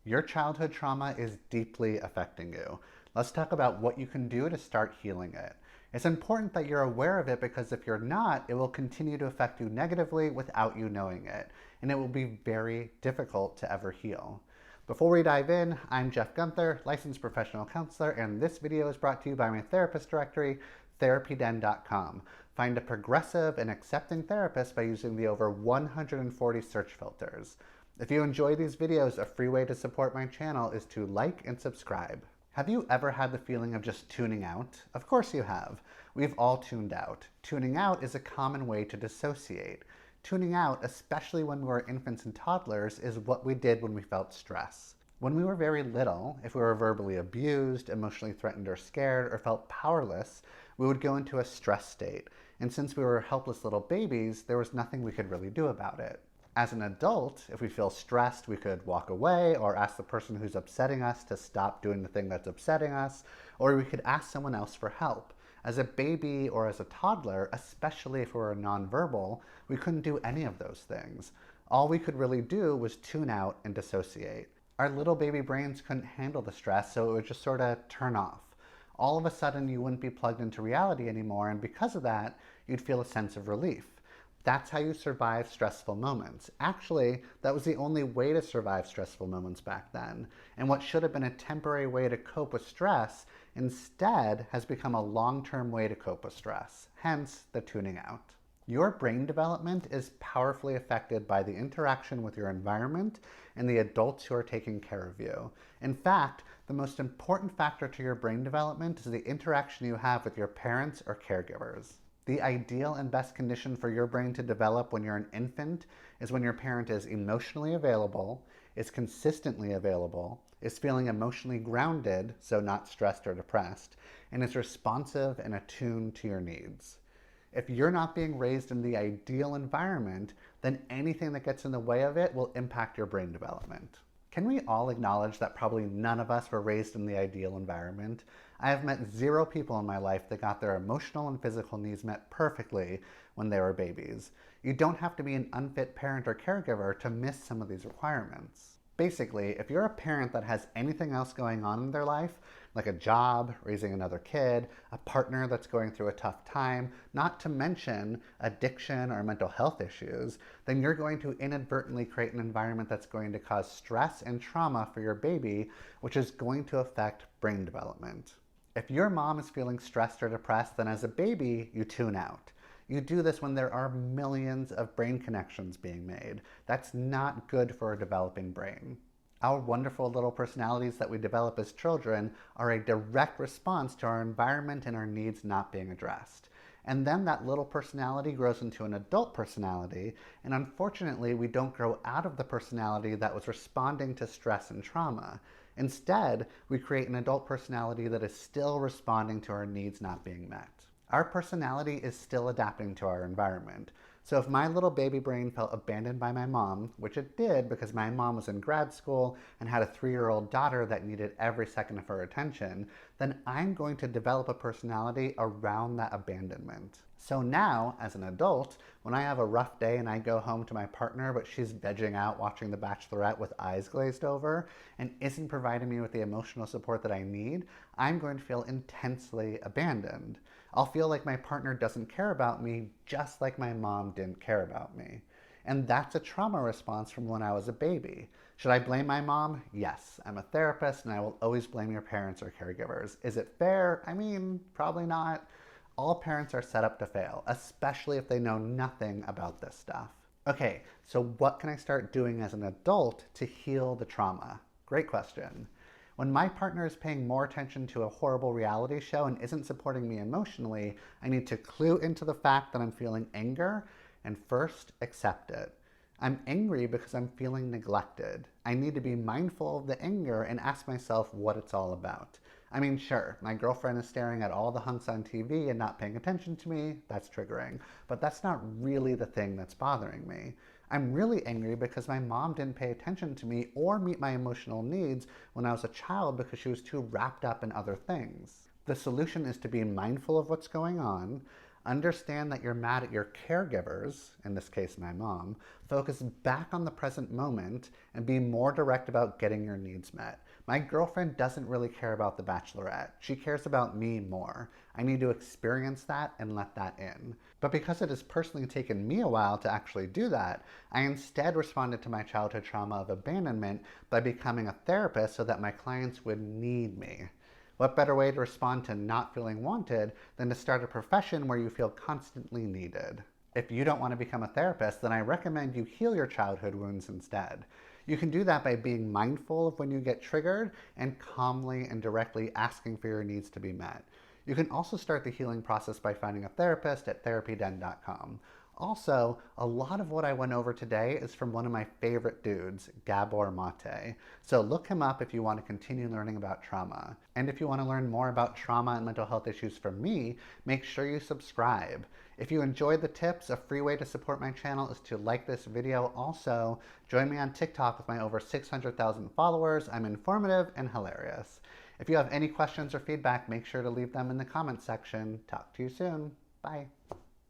Your childhood trauma is deeply affecting you. Let's talk about what you can do to start healing it. It's important that you're aware of it because if you're not, it will continue to affect you negatively without you knowing it, and it will be very difficult to ever heal. Before we dive in, I'm Jeff Gunther, licensed professional counselor, and this video is brought to you by my therapist directory, therapyden.com. Find a progressive and accepting therapist by using the over 140 search filters. If you enjoy these videos, a free way to support my channel is to like and subscribe. Have you ever had the feeling of just tuning out? Of course you have. We've all tuned out. Tuning out is a common way to dissociate. Tuning out, especially when we were infants and toddlers, is what we did when we felt stress. When we were very little, if we were verbally abused, emotionally threatened or scared, or felt powerless, we would go into a stress state. And since we were helpless little babies, there was nothing we could really do about it. As an adult, if we feel stressed, we could walk away or ask the person who's upsetting us to stop doing the thing that's upsetting us, or we could ask someone else for help. As a baby or as a toddler, especially if we were nonverbal, we couldn't do any of those things. All we could really do was tune out and dissociate. Our little baby brains couldn't handle the stress, so it would just sort of turn off. All of a sudden, you wouldn't be plugged into reality anymore, and because of that, you'd feel a sense of relief. That's how you survive stressful moments. Actually, that was the only way to survive stressful moments back then. And what should have been a temporary way to cope with stress instead has become a long-term way to cope with stress, hence the tuning out. Your brain development is powerfully affected by the interaction with your environment and the adults who are taking care of you. In fact, the most important factor to your brain development is the interaction you have with your parents or caregivers. The ideal and best condition for your brain to develop when you're an infant is when your parent is emotionally available, is consistently available, is feeling emotionally grounded, so not stressed or depressed, and is responsive and attuned to your needs. If you're not being raised in the ideal environment, then anything that gets in the way of it will impact your brain development. Can we all acknowledge that probably none of us were raised in the ideal environment? I have met 0 people in my life that got their emotional and physical needs met perfectly when they were babies. You don't have to be an unfit parent or caregiver to miss some of these requirements. Basically, if you're a parent that has anything else going on in their life, like a job, raising another kid, a partner that's going through a tough time, not to mention addiction or mental health issues, then you're going to inadvertently create an environment that's going to cause stress and trauma for your baby, which is going to affect brain development. If your mom is feeling stressed or depressed, then as a baby, you tune out. You do this when there are millions of brain connections being made. That's not good for a developing brain. Our wonderful little personalities that we develop as children are a direct response to our environment and our needs not being addressed. And then that little personality grows into an adult personality, and unfortunately, we don't grow out of the personality that was responding to stress and trauma. Instead, we create an adult personality that is still responding to our needs not being met. Our personality is still adapting to our environment. So if my little baby brain felt abandoned by my mom, which it did because my mom was in grad school and had a 3-year-old daughter that needed every second of her attention, then I'm going to develop a personality around that abandonment. So now, as an adult, when I have a rough day and I go home to my partner, but she's vegging out watching The Bachelorette with eyes glazed over and isn't providing me with the emotional support that I need, I'm going to feel intensely abandoned. I'll feel like my partner doesn't care about me, just like my mom didn't care about me. And that's a trauma response from when I was a baby. Should I blame my mom? Yes. I'm a therapist and I will always blame your parents or caregivers. Is it fair? I mean, probably not. All parents are set up to fail, especially if they know nothing about this stuff. Okay, so what can I start doing as an adult to heal the trauma? Great question. When my partner is paying more attention to a horrible reality show and isn't supporting me emotionally, I need to clue into the fact that I'm feeling anger and first accept it. I'm angry because I'm feeling neglected. I need to be mindful of the anger and ask myself what it's all about. I mean, sure, my girlfriend is staring at all the hunks on TV and not paying attention to me. That's triggering. But that's not really the thing that's bothering me. I'm really angry because my mom didn't pay attention to me or meet my emotional needs when I was a child because she was too wrapped up in other things. The solution is to be mindful of what's going on, Understand that you're mad at your caregivers, in this case my mom. Focus back on the present moment and be more direct about getting your needs met. My girlfriend doesn't really care about the Bachelorette. She cares about me more. I need to experience that and let that in. But because it has personally taken me a while to actually do that, I instead responded to my childhood trauma of abandonment by becoming a therapist so that my clients would need me. What better way to respond to not feeling wanted than to start a profession where you feel constantly needed? If you don't want to become a therapist, then I recommend you heal your childhood wounds instead. You can do that by being mindful of when you get triggered and calmly and directly asking for your needs to be met. You can also start the healing process by finding a therapist at therapyden.com. Also, a lot of what I went over today is from one of my favorite dudes, Gabor Mate. So look him up if you want to continue learning about trauma. And if you want to learn more about trauma and mental health issues from me, make sure you subscribe. If you enjoyed the tips, a free way to support my channel is to like this video. Also, join me on TikTok with my over 600,000 followers. I'm informative and hilarious. If you have any questions or feedback, make sure to leave them in the comments section. Talk to you soon. Bye.